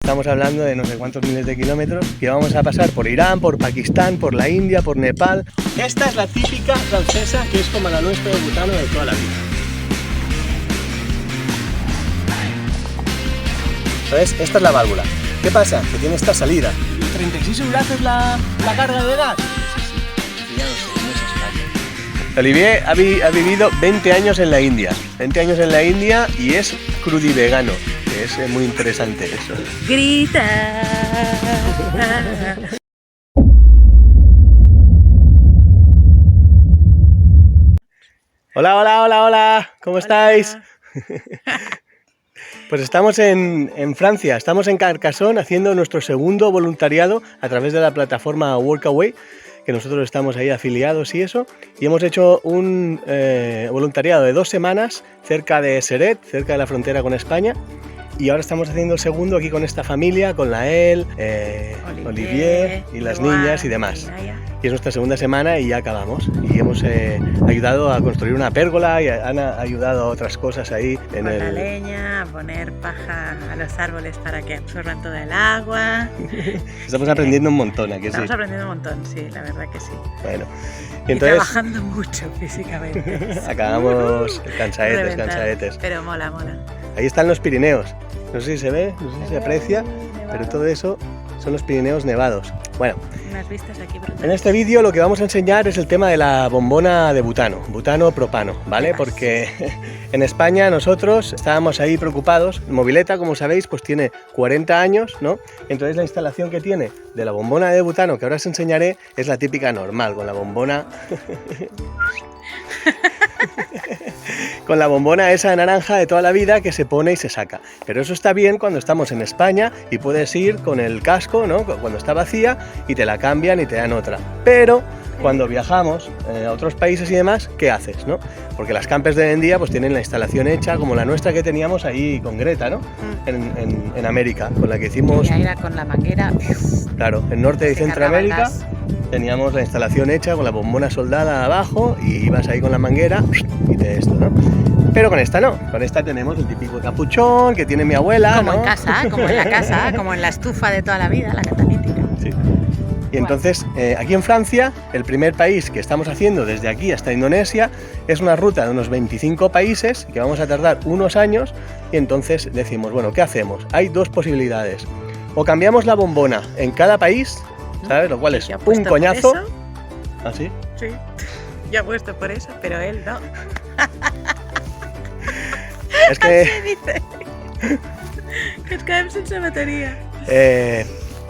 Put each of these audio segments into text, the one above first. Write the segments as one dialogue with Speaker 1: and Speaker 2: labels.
Speaker 1: estamos hablando de no sé cuántos miles de kilómetros, que vamos a pasar por Irán, por Pakistán, por la India, por Nepal. Esta es la típica francesa, que es como la nuestra de butano de toda la vida. ¿Ves? Esta es la válvula. ¿Qué pasa? Que tiene esta salida. 36 euros la carga de gas. Olivier ha vivido 20 años en la India. 20 años en la India y es crudivegano. Que es muy interesante eso.
Speaker 2: Grita.
Speaker 1: Hola, hola, hola, hola. ¿Cómo estáis? Pues estamos en Francia, estamos en Carcassonne haciendo nuestro segundo voluntariado a través de la plataforma Workaway, que nosotros estamos ahí afiliados y eso, y hemos hecho un voluntariado de 2 semanas cerca de Ceret, cerca de la frontera con España, y ahora estamos haciendo el segundo aquí con esta familia, con Lael, Olivier y las niñas y demás. Y es nuestra segunda semana y ya acabamos. Y hemos ayudado a construir una pérgola y han ayudado a otras cosas ahí.
Speaker 2: La leña, a poner paja a los árboles para que absorban toda el agua.
Speaker 1: Estamos aprendiendo un montón aquí,
Speaker 2: Estamos aprendiendo un montón, sí, la verdad que sí.
Speaker 1: Bueno,
Speaker 2: y entonces, trabajando mucho físicamente.
Speaker 1: Acabamos cansadetes.
Speaker 2: Pero mola, mola.
Speaker 1: Ahí están los Pirineos. No sé si se ve, no sé si se aprecia, pero todo eso son los Pirineos nevados. Bueno,
Speaker 2: unas vistas aquí brutales.
Speaker 1: En este vídeo lo que vamos a enseñar es el tema de la bombona de butano, butano-propano, ¿vale? Porque en España nosotros estábamos ahí preocupados. Mobileta, como sabéis, pues tiene 40 años, ¿no? Entonces la instalación que tiene de la bombona de butano, que ahora os enseñaré, es la típica normal, con la bombona... con la bombona esa naranja de toda la vida que se pone y se saca. Pero eso está bien cuando estamos en España y puedes ir con el casco, ¿no? Cuando está vacía y te la cambian y te dan otra. Pero cuando viajamos a otros países y demás, ¿qué haces, no? Porque las campers de hoy en día pues tienen la instalación hecha como la nuestra que teníamos ahí con Greta, ¿no? En América, con la que hicimos...
Speaker 2: Y ahí era con la manguera.
Speaker 1: Claro, en Norte y Centroamérica teníamos la instalación hecha con la bombona soldada abajo y ibas ahí con la manguera y de esto, ¿no? Pero con esta no, con esta tenemos el típico capuchón que tiene mi abuela,
Speaker 2: como
Speaker 1: ¿no?
Speaker 2: En casa, como en la casa, como en la estufa de toda la vida, la catalítica.
Speaker 1: Sí. Y entonces, aquí en Francia, el primer país que estamos haciendo desde aquí hasta Indonesia es una ruta de unos 25 países que vamos a tardar unos años y entonces decimos, bueno, ¿qué hacemos? Hay 2 posibilidades. O cambiamos la bombona en cada país, ¿sabes? Lo cual es un coñazo. ¿Ah, sí?
Speaker 2: Sí, yo apuesto por eso, pero él no.
Speaker 1: Es que...
Speaker 2: Así dice. Que es que sin batería.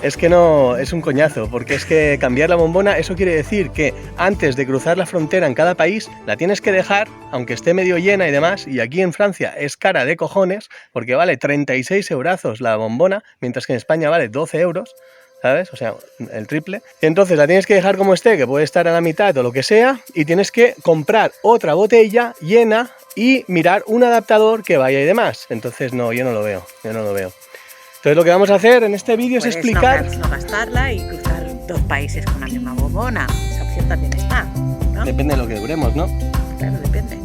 Speaker 1: Es que no, es un coñazo, porque es que cambiar la bombona, eso quiere decir que antes de cruzar la frontera en cada país, la tienes que dejar, aunque esté medio llena y demás, y aquí en Francia es cara de cojones, porque vale 36 eurazos la bombona, mientras que en España vale 12 euros, ¿sabes? O sea, el triple. Entonces la tienes que dejar como esté, que puede estar a la mitad o lo que sea, y tienes que comprar otra botella llena y mirar un adaptador que vaya y demás. Entonces no, yo no lo veo. Entonces lo que vamos a hacer en este vídeo es explicar...
Speaker 2: No gastarla y cruzar 2 países con la misma bombona. Esa opción también está, ¿no?
Speaker 1: Depende de lo que duremos, ¿no?
Speaker 2: Claro, depende.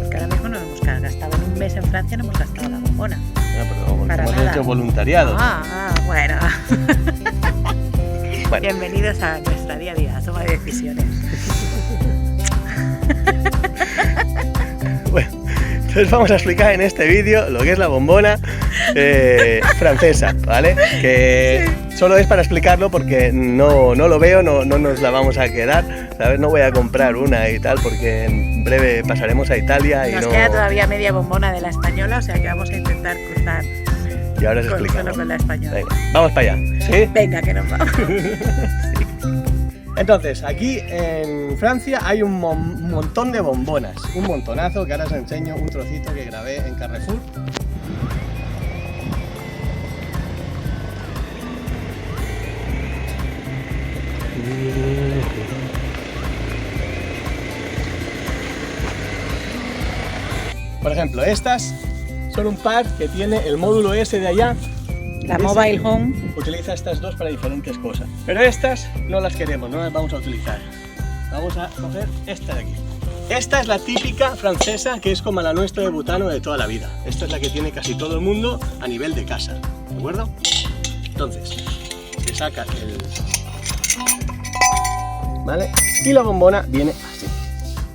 Speaker 2: Porque ahora mismo no hemos gastado en un mes en Francia, no hemos gastado la bombona.
Speaker 1: No, pero hemos hecho voluntariado.
Speaker 2: Bueno.
Speaker 1: Bueno.
Speaker 2: Bienvenidos a nuestra día a día, toma de decisiones.
Speaker 1: Bueno, entonces vamos a explicar en este vídeo lo que es la bombona francesa, ¿vale? Que solo es para explicarlo porque no lo veo, no nos la vamos a quedar, ¿sabes? No voy a comprar una y tal porque en breve pasaremos a Italia y
Speaker 2: nos queda todavía media bombona de la española, o sea que vamos a intentar cruzar.
Speaker 1: Y ahora os explicamos.
Speaker 2: Con la española.
Speaker 1: Venga, vamos para allá, ¿sí?
Speaker 2: Venga, que nos vamos.
Speaker 1: Sí. Entonces, aquí en Francia hay un montón de bombonas, un montonazo, que ahora os enseño un trocito que grabé en Carrefour. Por ejemplo, estas son un par que tiene el módulo ese de allá.
Speaker 2: La Mobile Home
Speaker 1: utiliza estas 2 para diferentes cosas. Pero estas no las queremos, no las vamos a utilizar. Vamos a coger esta de aquí. Esta es la típica francesa, que es como la nuestra de butano de toda la vida. Esta es la que tiene casi todo el mundo a nivel de casa, ¿de acuerdo? Entonces, se saca el... ¿Vale? Y la bombona viene así.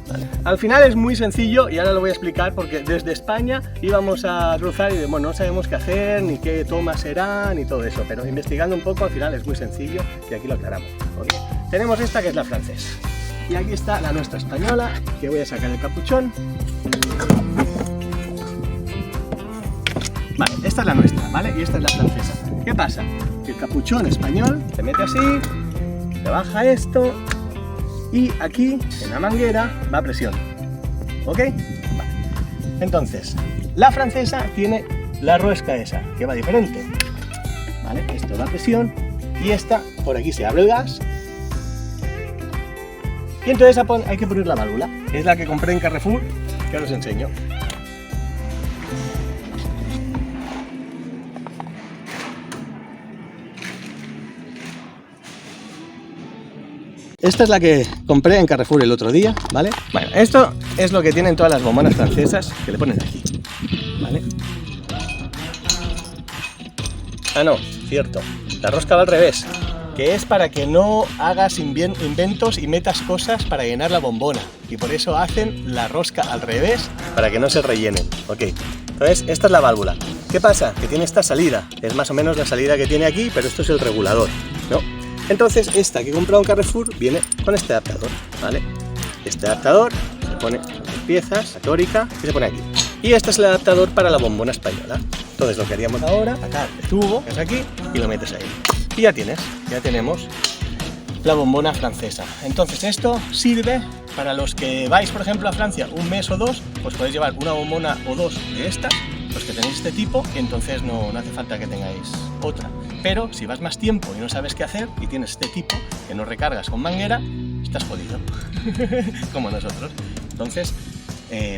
Speaker 1: ¿Vale? Al final es muy sencillo y ahora lo voy a explicar porque desde España íbamos a cruzar y bueno, no sabemos qué hacer, ni qué toma será, ni todo eso, pero investigando un poco al final es muy sencillo y aquí lo aclaramos. ¿Okay? Tenemos esta que es la francesa y aquí está la nuestra española, que voy a sacar el capuchón. Vale, esta es la nuestra, ¿vale? Y esta es la francesa. ¿Qué pasa? Que el capuchón español se mete así, se baja esto y aquí, en la manguera, va a presión. ¿Ok? Vale. Entonces, la francesa tiene la rosca esa, que va diferente. ¿Vale? Esto va a presión y esta, por aquí se abre el gas. Y entonces hay que poner la válvula. Es la que compré en Carrefour, que ahora os enseño. Esta es la que compré en Carrefour el otro día, ¿vale? Bueno, esto es lo que tienen todas las bombonas francesas que le ponen aquí, ¿vale? Ah, no, cierto, la rosca va al revés, que es para que no hagas inventos y metas cosas para llenar la bombona, y por eso hacen la rosca al revés, para que no se rellenen, ¿ok? Entonces, esta es la válvula. ¿Qué pasa? Que tiene esta salida, es más o menos la salida que tiene aquí, pero esto es el regulador, ¿no? Entonces, esta que he comprado en Carrefour viene con este adaptador, ¿vale? Este adaptador se pone en piezas, la tórica, y se pone aquí. Y este es el adaptador para la bombona española. Entonces, lo que haríamos ahora, sacar el tubo, que es aquí, y lo metes ahí. Y ya tenemos la bombona francesa. Entonces, esto sirve para los que vais, por ejemplo, a Francia un mes o dos, pues podéis llevar una bombona o dos de estas, los que tenéis este tipo, y entonces no hace falta que tengáis otra. Pero si vas más tiempo y no sabes qué hacer y tienes este tipo que no recargas con manguera, estás jodido, como nosotros. Entonces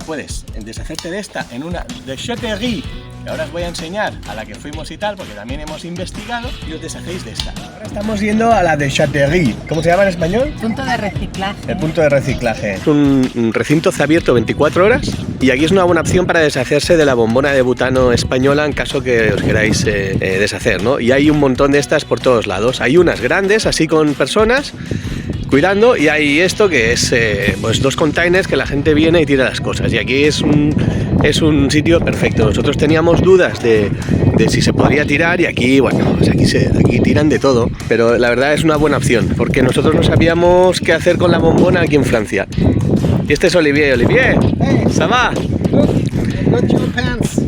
Speaker 1: puedes deshacerte de esta en una de Chaterie, que ahora os voy a enseñar, a la que fuimos y tal, porque también hemos investigado, y os deshacéis de esta. Ahora estamos yendo a la de Chaterie. ¿Cómo se llama en español?
Speaker 2: Punto de reciclaje.
Speaker 1: El punto de reciclaje. Es un recinto abierto 24 horas y aquí es una buena opción para deshacerse de la bombona de butano española en caso que os queráis deshacer, ¿no? Y hay un montón de estas por todos lados. Hay unas grandes, así con personas cuidando, y hay esto que es pues 2 containers que la gente viene y tira las cosas, y aquí es un sitio perfecto. Nosotros teníamos dudas de si se podría tirar y aquí, bueno, pues aquí tiran de todo, pero la verdad es una buena opción porque nosotros no sabíamos qué hacer con la bombona aquí en Francia. Y este es Olivier. Olivier, hey, ¿ça va?
Speaker 3: Not your pants.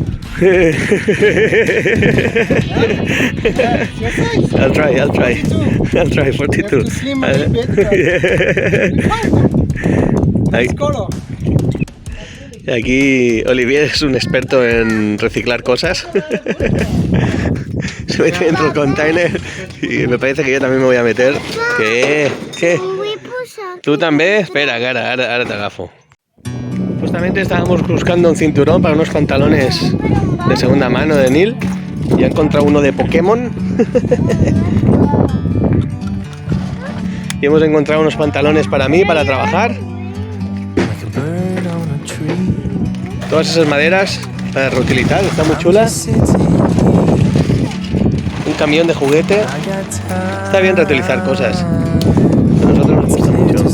Speaker 1: I'll try 42. Aquí Olivier es un experto en reciclar cosas. Se mete dentro del container y me parece que yo también me voy a meter. ¿Qué? ¿Tú también? Espera, ahora te agafo. Justamente estábamos buscando un cinturón para unos pantalones de segunda mano de Neil y he encontrado uno de Pokémon. Y hemos encontrado unos pantalones para mí, para trabajar. Todas esas maderas para reutilizar, están muy chulas. Un camión de juguete. Está bien reutilizar cosas. A nosotros nos gusta mucho.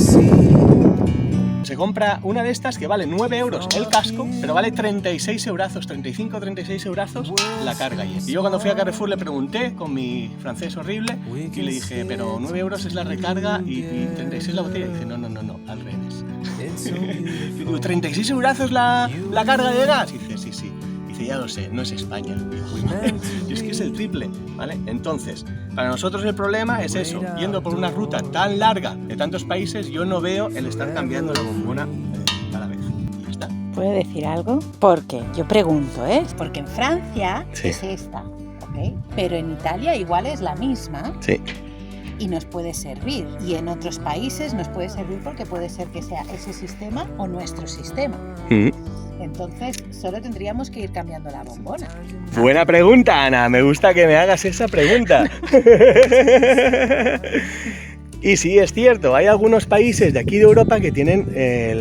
Speaker 1: Se compra una de estas que vale 9 euros el casco, pero vale 36 eurazos, 35-36 eurazos la carga. Y yo cuando fui a Carrefour le pregunté con mi francés horrible y le dije, pero 9 euros es la recarga y 36 la botella. Y dice, no, al revés. Digo, 36 eurazos la carga de gas. Y dice, sí. Dice, ya lo sé, no es España. Y es que es el triple, ¿vale? Entonces, para nosotros el problema es eso, yendo por una ruta tan larga de tantos países, yo no veo el estar cambiando la bombona cada vez. Y ya está.
Speaker 2: ¿Puedo decir algo? Porque yo pregunto, porque en Francia es esta, ¿ok? Pero en Italia igual es la misma.
Speaker 1: Sí.
Speaker 2: Y nos puede servir. Y en otros países nos puede servir porque puede ser que sea ese sistema o nuestro sistema. Entonces, solo tendríamos que ir cambiando la bombona.
Speaker 1: Buena pregunta, Ana. Me gusta que me hagas esa pregunta. Y sí, es cierto, hay algunos países de aquí de Europa que tienen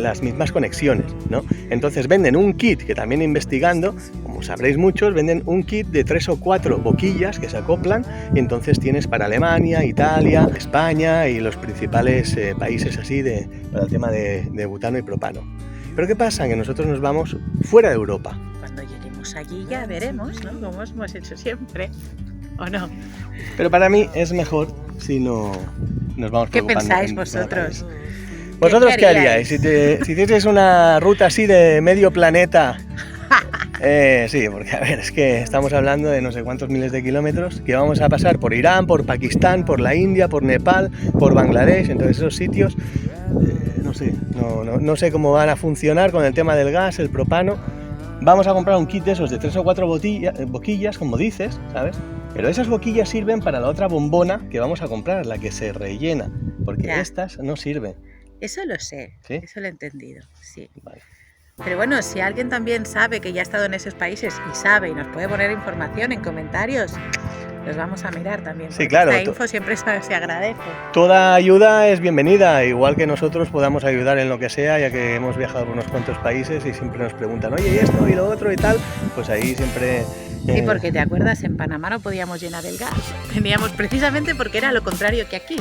Speaker 1: las mismas conexiones, ¿no? Entonces venden un kit que también investigando, como como sabréis muchos, venden un kit de 3 o 4 boquillas que se acoplan y entonces tienes para Alemania, Italia, España y los principales países así para el tema de butano y propano. Pero ¿qué pasa? Que nosotros nos vamos fuera de Europa.
Speaker 2: Cuando lleguemos allí ya veremos, ¿no? Como hemos hecho siempre, ¿o no?
Speaker 1: Pero para mí es mejor si no nos vamos
Speaker 2: ¿Qué
Speaker 1: preocupando
Speaker 2: pensáis
Speaker 1: en
Speaker 2: vosotros?
Speaker 1: ¿Vosotros qué haríais? Si hicieseis una ruta así de medio planeta. Sí, porque a ver, es que estamos hablando de no sé cuántos miles de kilómetros, que vamos a pasar por Irán, por Pakistán, por la India, por Nepal, por Bangladesh, entonces esos sitios, no sé cómo van a funcionar con el tema del gas, el propano. Vamos a comprar un kit de esos de 3 o 4 boquillas, como dices, ¿sabes? Pero esas boquillas sirven para la otra bombona que vamos a comprar, la que se rellena, porque
Speaker 2: Ya.
Speaker 1: estas no sirven.
Speaker 2: Eso lo sé,
Speaker 1: ¿Sí?
Speaker 2: eso lo he entendido, sí.
Speaker 1: Vale.
Speaker 2: Pero bueno, si alguien también sabe que ya ha estado en esos países y sabe y nos puede poner información en comentarios, los vamos a mirar también.
Speaker 1: Sí, claro.
Speaker 2: Esta info siempre se agradece.
Speaker 1: Toda ayuda es bienvenida, igual que nosotros podamos ayudar en lo que sea, ya que hemos viajado por unos cuantos países y siempre nos preguntan, oye, ¿y esto y lo otro y tal? Pues ahí siempre...
Speaker 2: Sí, porque te acuerdas, en Panamá no podíamos llenar el gas. Teníamos precisamente porque era lo contrario que aquí.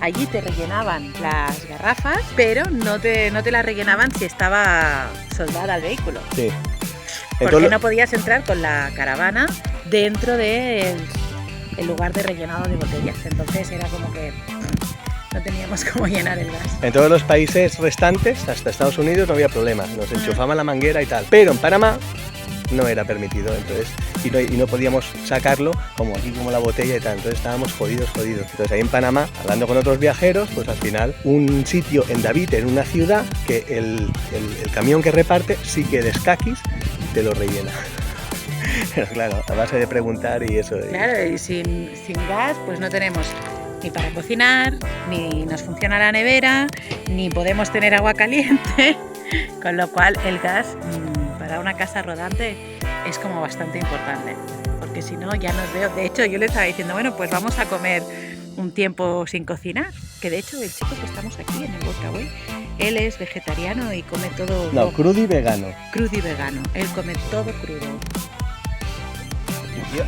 Speaker 2: Allí te rellenaban las garrafas, pero no te las rellenaban si estaba soldada al vehículo.
Speaker 1: Sí.
Speaker 2: Porque no podías entrar con la caravana dentro del lugar de rellenado de botellas. Entonces era como que no teníamos cómo llenar el gas.
Speaker 1: En todos los países restantes, hasta Estados Unidos, no había problema. Nos enchufaban la manguera y tal. Pero en Panamá no era permitido, entonces, y no podíamos sacarlo como aquí, como la botella y tal, entonces estábamos jodidos. Entonces ahí en Panamá, hablando con otros viajeros, pues al final un sitio en David, en una ciudad, que el camión que reparte sí que de escaquis te lo rellena. Pero claro, a base de preguntar y eso.
Speaker 2: Claro, y sin gas pues no tenemos ni para cocinar, ni nos funciona la nevera, ni podemos tener agua caliente, con lo cual el gas para una casa rodante es como bastante importante, porque si no ya nos veo. De hecho, yo le estaba diciendo, bueno, pues vamos a comer un tiempo sin cocinar, que de hecho el chico que estamos aquí en el Workaway, él es vegetariano y come todo...
Speaker 1: No, crudo y vegano.
Speaker 2: Crudo y vegano, él come todo crudo.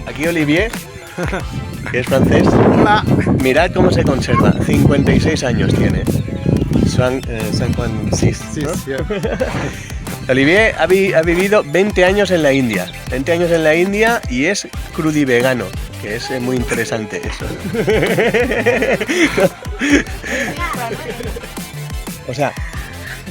Speaker 1: Aquí Olivier, que es francés, mirad cómo se conserva, 56 años tiene. San Juan, sí, ¿no? Olivier ha vivido 20 años en la India. 20 años en la India y es crudivegano, que es muy interesante eso. O sea,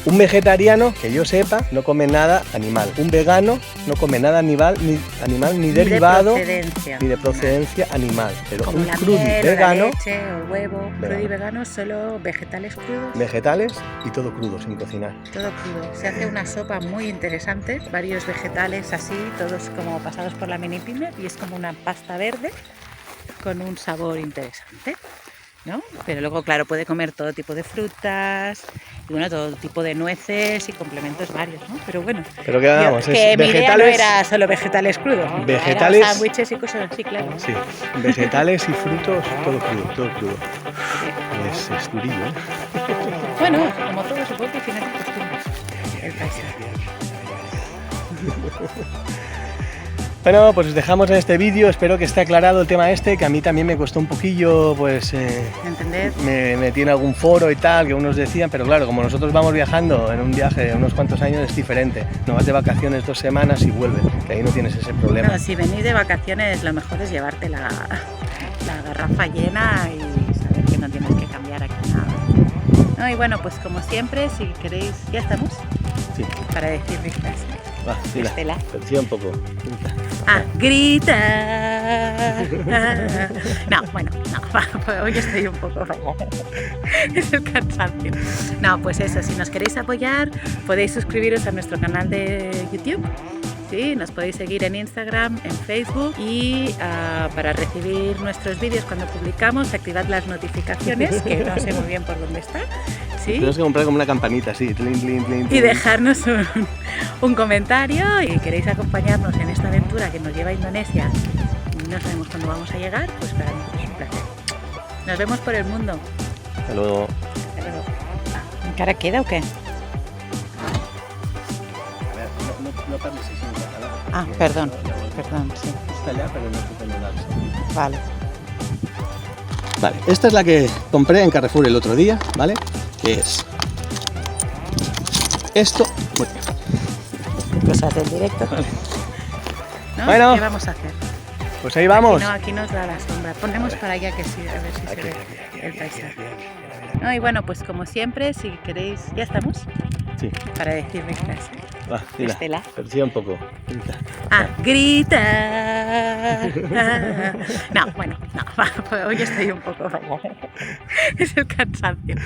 Speaker 1: un vegetariano, que yo sepa, no come nada animal. Un vegano no come nada animal ni derivado ni de procedencia animal. Pero
Speaker 2: como
Speaker 1: un
Speaker 2: la
Speaker 1: crudivegano,
Speaker 2: la leche o el huevo, crudivegano, solo vegetales crudos.
Speaker 1: Vegetales y todo crudo, sin cocinar.
Speaker 2: Todo crudo. Se hace una sopa muy interesante, varios vegetales así, todos como pasados por la mini pimer, y es como una pasta verde con un sabor interesante, ¿no? Pero luego, claro, puede comer todo tipo de frutas y bueno, todo tipo de nueces y complementos varios, ¿no? Pero bueno,
Speaker 1: Pero quedamos,
Speaker 2: que
Speaker 1: es
Speaker 2: mi idea no
Speaker 1: vegetales,
Speaker 2: era solo vegetales crudos, ¿no?
Speaker 1: Vegetales-
Speaker 2: Era sándwiches y cosas así, claro.
Speaker 1: sí, vegetales y frutos, todo crudo. Es durillo, ¿eh?
Speaker 2: Bueno, como todo se vuelve al final de costumbres, el paisaje.
Speaker 1: Bueno, pues os dejamos en este vídeo, espero que esté aclarado el tema este, que a mí también me costó un poquillo, pues
Speaker 2: ¿Entender?
Speaker 1: me metí en algún foro y tal, que unos decían, pero claro, como nosotros vamos viajando en un viaje de unos cuantos años es diferente, no vas de vacaciones 2 semanas y vuelves, que ahí no tienes ese problema.
Speaker 2: No, si venís de vacaciones, lo mejor es llevarte la garrafa llena y saber que no tienes que cambiar aquí nada. No, y bueno, pues como siempre, si queréis, ya estamos
Speaker 1: Sí,
Speaker 2: para decir mi frase.
Speaker 1: va, dila,
Speaker 2: Estela.
Speaker 1: atención un poco.
Speaker 2: Ah, grita. No, bueno, no, hoy estoy un poco fallada. Es el cansancio. No, pues eso, si nos queréis apoyar, podéis suscribiros a nuestro canal de YouTube. Sí, nos podéis seguir en Instagram, en Facebook y para recibir nuestros vídeos cuando publicamos, activad las notificaciones, que no sé muy bien por dónde está. ¿Sí?
Speaker 1: Tenemos que comprar como una campanita, sí, tlin, tlin, tlin,
Speaker 2: Y
Speaker 1: tlin.
Speaker 2: dejarnos un comentario y queréis acompañarnos en esta aventura que nos lleva a Indonesia. No sabemos cuándo vamos a llegar, pues para nosotros es un placer. Nos vemos por el mundo.
Speaker 1: Hasta luego.
Speaker 2: Hasta luego. ¿En cara queda o qué?
Speaker 1: A ver, no parles así, ojalá.
Speaker 2: Ah, perdón, sí.
Speaker 1: Está ya, pero no se pone nada.
Speaker 2: Vale.
Speaker 1: Vale, esta es la que compré en Carrefour el otro día, ¿vale? Que es esto.
Speaker 2: Cosas del directo.
Speaker 1: Vale.
Speaker 2: ¿No?
Speaker 1: Bueno.
Speaker 2: ¿Qué vamos a hacer?
Speaker 1: Pues ahí vamos.
Speaker 2: Aquí nos da la sombra. Ponemos para allá que sí, a ver si se ve el paisaje. No, y bueno, pues como siempre, si queréis, ¿ya estamos?
Speaker 1: Sí.
Speaker 2: Para decirme frase.
Speaker 1: Va, dila.
Speaker 2: Estela.
Speaker 1: Persiga un poco. Grita.
Speaker 2: Ah, grita. No, bueno, no, hoy estoy un poco fallada. Es el cansancio.